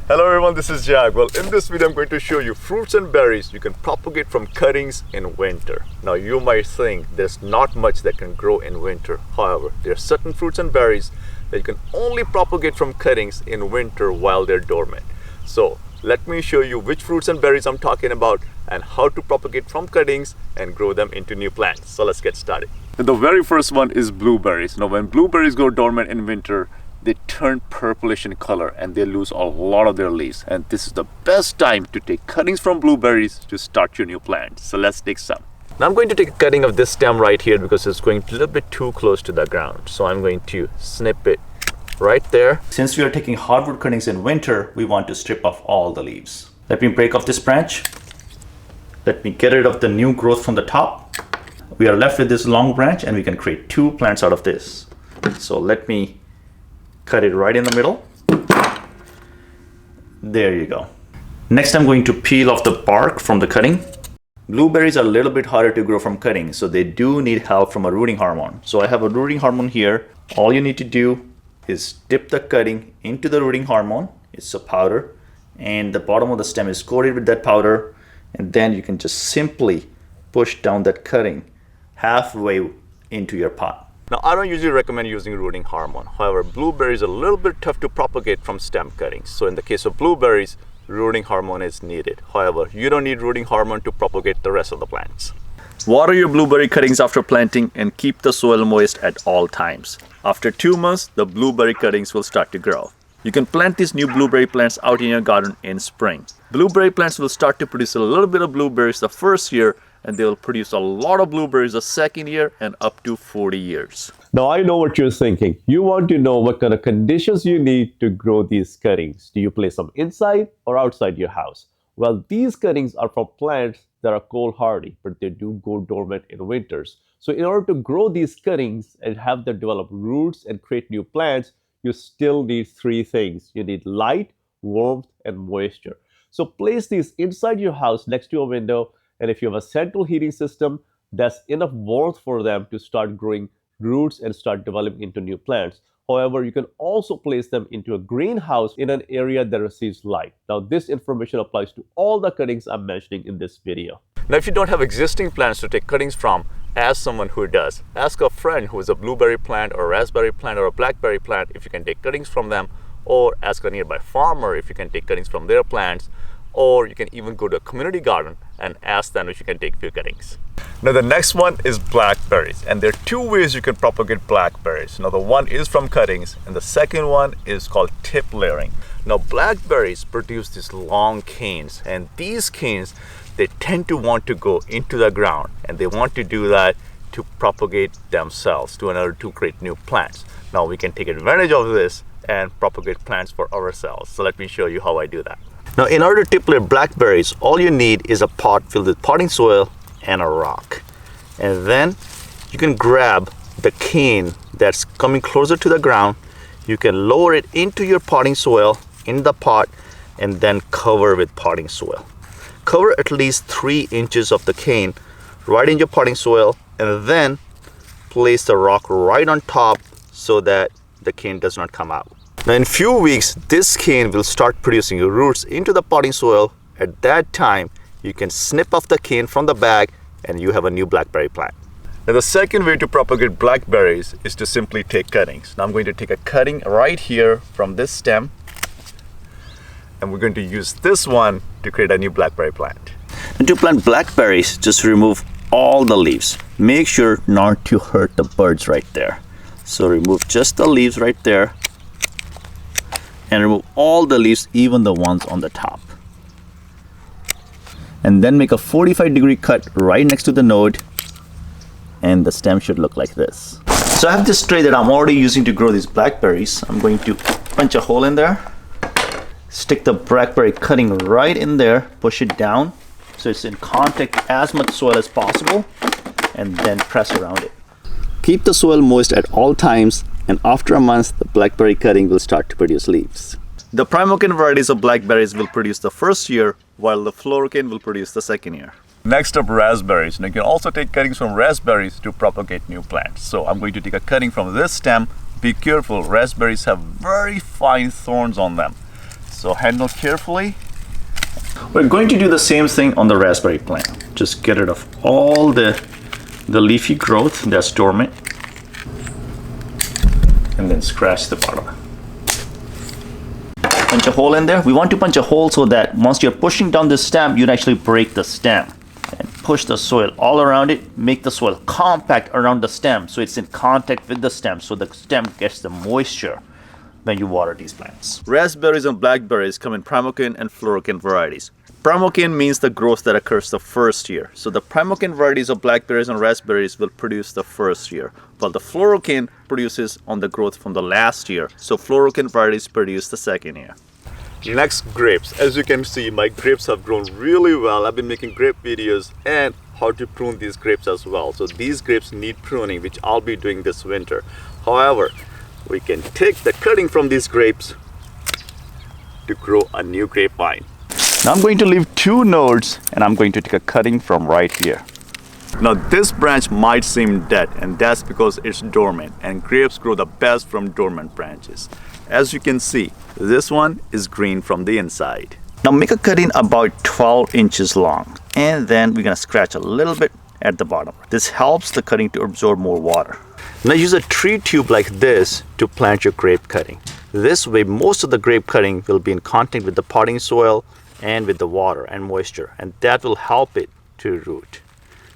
Hello everyone, this is Jag. Well, in this video I'm going to show you fruits and berries you can propagate from cuttings in winter. Now you might think there's not much that can grow in winter. However, there are certain fruits and berries that you can only propagate from cuttings in winter while they're dormant. So let me show you which fruits and berries I'm talking about and how to propagate from cuttings and grow them into new plants. So let's get started. The very first one is blueberries. Now when blueberries go dormant in winter, they turn purplish in color and they lose a lot of their leaves, and this is the best time to take cuttings from blueberries to start your new plant. So let's take some. Now I'm going to take a cutting of this stem right here because it's going a little bit too close to the ground, so I'm going to snip it right there. Since we are taking hardwood cuttings in winter, we want to strip off all the leaves. Let me break off this branch. Let me get rid of the new growth from the top. We are left with this long branch and we can create two plants out of this. So let me cut it right in the middle. There you go. Next, I'm going to peel off the bark from the cutting. Blueberries are a little bit harder to grow from cutting, so they do need help from a rooting hormone. So I have a rooting hormone here. All you need to do is dip the cutting into the rooting hormone. It's a powder, and the bottom of the stem is coated with that powder, and then you can just simply push down that cutting halfway into your pot. Now, I don't usually recommend using rooting hormone. However, blueberries are a little bit tough to propagate from stem cuttings. So in the case of blueberries, rooting hormone is needed. However, you don't need rooting hormone to propagate the rest of the plants. Water your blueberry cuttings after planting and keep the soil moist at all times. After 2 months, the blueberry cuttings will start to grow. You can plant these new blueberry plants out in your garden in spring. Blueberry plants will start to produce a little bit of blueberries the first year, and they will produce a lot of blueberries the second year and up to 40 years. Now I know what you're thinking. You want to know what kind of conditions you need to grow these cuttings. Do you place them inside or outside your house? Well, these cuttings are from plants that are cold hardy, but they do go dormant in winters. So in order to grow these cuttings and have them develop roots and create new plants, you still need three things. You need light, warmth, and moisture. So place these inside your house next to a window, and if you have a central heating system, that's enough warmth for them to start growing roots and start developing into new plants. However, you can also place them into a greenhouse in an area that receives light. Now, this information applies to all the cuttings I'm mentioning in this video. Now, if you don't have existing plants to take cuttings from, ask someone who does. Ask a friend who is a blueberry plant or a raspberry plant or a blackberry plant if you can take cuttings from them, or ask a nearby farmer if you can take cuttings from their plants, or you can even go to a community garden and ask them if you can take few cuttings. Now the next one is blackberries, and there are two ways you can propagate blackberries. Now the one is from cuttings and the second one is called tip layering. Now blackberries produce these long canes, and these canes, they tend to want to go into the ground, and they want to do that to propagate themselves in order to create new plants. Now we can take advantage of this and propagate plants for ourselves. So let me show you how I do that. Now, in order to tip layer blackberries, all you need is a pot filled with potting soil and a rock. And then you can grab the cane that's coming closer to the ground. You can lower it into your potting soil in the pot and then cover with potting soil. Cover at least 3 inches of the cane right in your potting soil, and then place the rock right on top so that the cane does not come out. Now in few weeks, this cane will start producing roots into the potting soil. At that time, you can snip off the cane from the bag and you have a new blackberry plant. Now the second way to propagate blackberries is to simply take cuttings. Now I'm going to take a cutting right here from this stem, and we're going to use this one to create a new blackberry plant. And to plant blackberries, just remove all the leaves. Make sure not to hurt the birds right there. So remove just the leaves right there, and remove all the leaves, even the ones on the top. And then make a 45-degree cut right next to the node, and the stem should look like this. So I have this tray that I'm already using to grow these blackberries. I'm going to punch a hole in there, stick the blackberry cutting right in there, push it down so it's in contact as much soil as possible, and then press around it. Keep the soil moist at all times, and after a month, the blackberry cutting will start to produce leaves. The Propagate varieties of blackberries will produce the first year, while the Propagate will produce the second year. Next up, raspberries. Now you can also take cuttings from raspberries to propagate new plants. So I'm going to take a cutting from this stem. Be careful, raspberries have very fine thorns on them. So handle carefully. We're going to do the same thing on the raspberry plant. Just get rid of all the leafy growth that's dormant. And then scratch the bottom. Punch a hole in there. We want to punch a hole so that once you're pushing down the stem, you'd actually break the stem. And push the soil all around it. Make the soil compact around the stem so it's in contact with the stem so the stem gets the moisture when you water these plants. Raspberries and blackberries come in primocane and fluorocane varieties. Primocane means the growth that occurs the first year. So the primocane varieties of blackberries and raspberries will produce the first year, while the fluorocane produces on the growth from the last year. So fluorocane varieties produce the second year. Next, grapes. As you can see, my grapes have grown really well. I've been making grape videos and how to prune these grapes as well. So these grapes need pruning, which I'll be doing this winter. However, we can take the cutting from these grapes to grow a new grapevine. Now I'm going to leave 2 nodes and I'm going to take a cutting from right here. Now this branch might seem dead, and that's because it's dormant, and grapes grow the best from dormant branches. As you can see, this one is green from the inside. Now make a cutting about 12 inches long, and then we're gonna scratch a little bit at the bottom. This helps the cutting to absorb more water. Now use a tree tube like this to plant your grape cutting. This way most of the grape cutting will be in contact with the potting soil and with the water and moisture, and that will help it to root.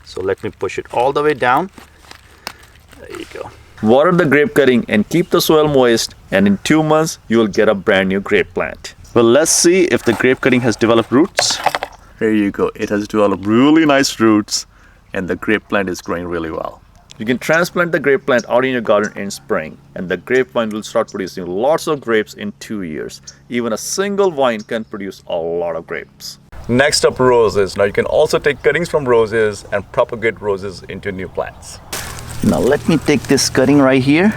So let me push it all the way down. There you go. Water the grape cutting and keep the soil moist, and in 2 months you will get a brand new grape plant. Well, let's see if the grape cutting has developed roots. There you go. It has developed really nice roots and the grape plant is growing really well. You can transplant the grape plant out in your garden in spring, and the grapevine will start producing lots of grapes in 2 years. Even a single vine can produce a lot of grapes. Next up, roses. Now you can also take cuttings from roses and propagate roses into new plants. Now let me take this cutting right here.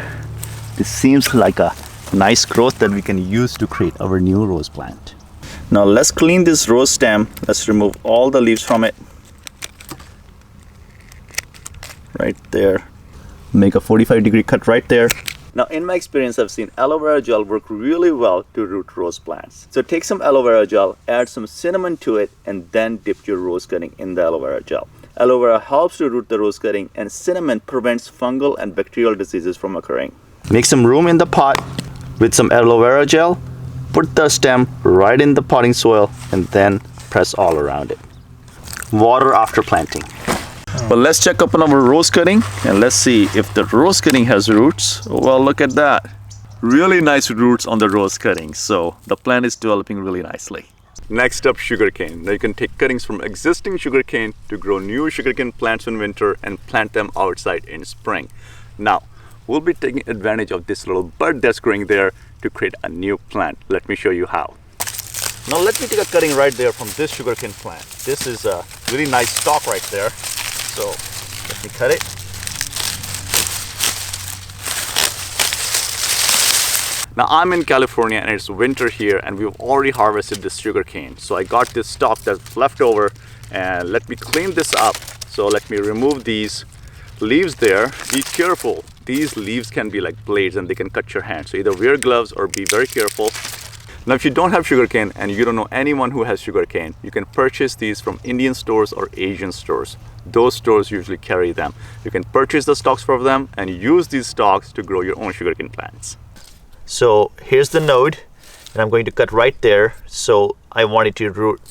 This seems like a nice growth that we can use to create our new rose plant. Now let's clean this rose stem. Let's remove all the leaves from it. Right there. Make a 45-degree cut right there. Now in my experience, I've seen aloe vera gel work really well to root rose plants. So take some aloe vera gel, add some cinnamon to it, and then dip your rose cutting in the aloe vera gel. Aloe vera helps to root the rose cutting, and cinnamon prevents fungal and bacterial diseases from occurring. Make some room in the pot with some aloe vera gel. Put the stem right in the potting soil and then press all around it. Water after planting. Well, let's check up on our rose cutting and let's see if the rose cutting has roots. Well, look at that. Really nice roots on the rose cutting. So the plant is developing really nicely. Next up, sugarcane. Now you can take cuttings from existing sugarcane to grow new sugarcane plants in winter and plant them outside in spring. Now, we'll be taking advantage of this little bud that's growing there to create a new plant. Let me show you how. Now let me take a cutting right there from this sugarcane plant. This is a really nice stalk right there. So let me cut it. Now I'm in California and it's winter here, and we've already harvested this sugarcane. So I got this stalk that's left over, and let me clean this up. So let me remove these leaves there. Be careful. These leaves can be like blades and they can cut your hand. So either wear gloves or be very careful. Now if you don't have sugarcane and you don't know anyone who has sugarcane, you can purchase these from Indian stores or Asian stores. Those stores usually carry them. You can purchase the stalks from them and use these stalks to grow your own sugarcane plants. So here's the node, and I'm going to cut right there. So I want it to root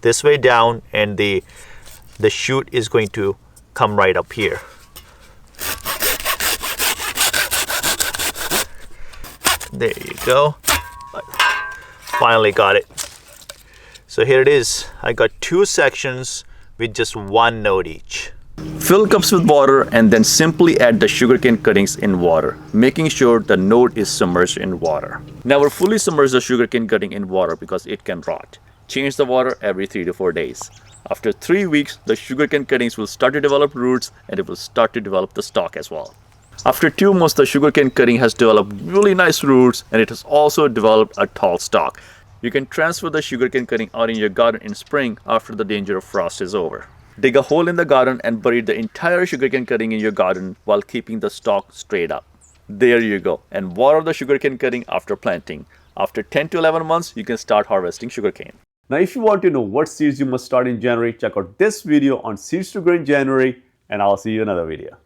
this way down, and the shoot is going to come right up here. There you go. Finally got it. So here it is. I got 2 sections with just 1 node each. Fill cups with water and then simply add the sugarcane cuttings in water, making sure the node is submerged in water. Never fully submerge the sugarcane cutting in water because it can rot. Change the water every 3 to 4 days. After 3 weeks, the sugarcane cuttings will start to develop roots, and it will start to develop the stalk as well. After 2 months, the sugarcane cutting has developed really nice roots, and it has also developed a tall stalk. You can transfer the sugarcane cutting out in your garden in spring after the danger of frost is over. Dig a hole in the garden and bury the entire sugarcane cutting in your garden while keeping the stalk straight up. There you go. And water the sugarcane cutting after planting. After 10 to 11 months, you can start harvesting sugarcane. Now, if you want to know what seeds you must start in January, check out this video on seeds to grow in January, and I'll see you in another video.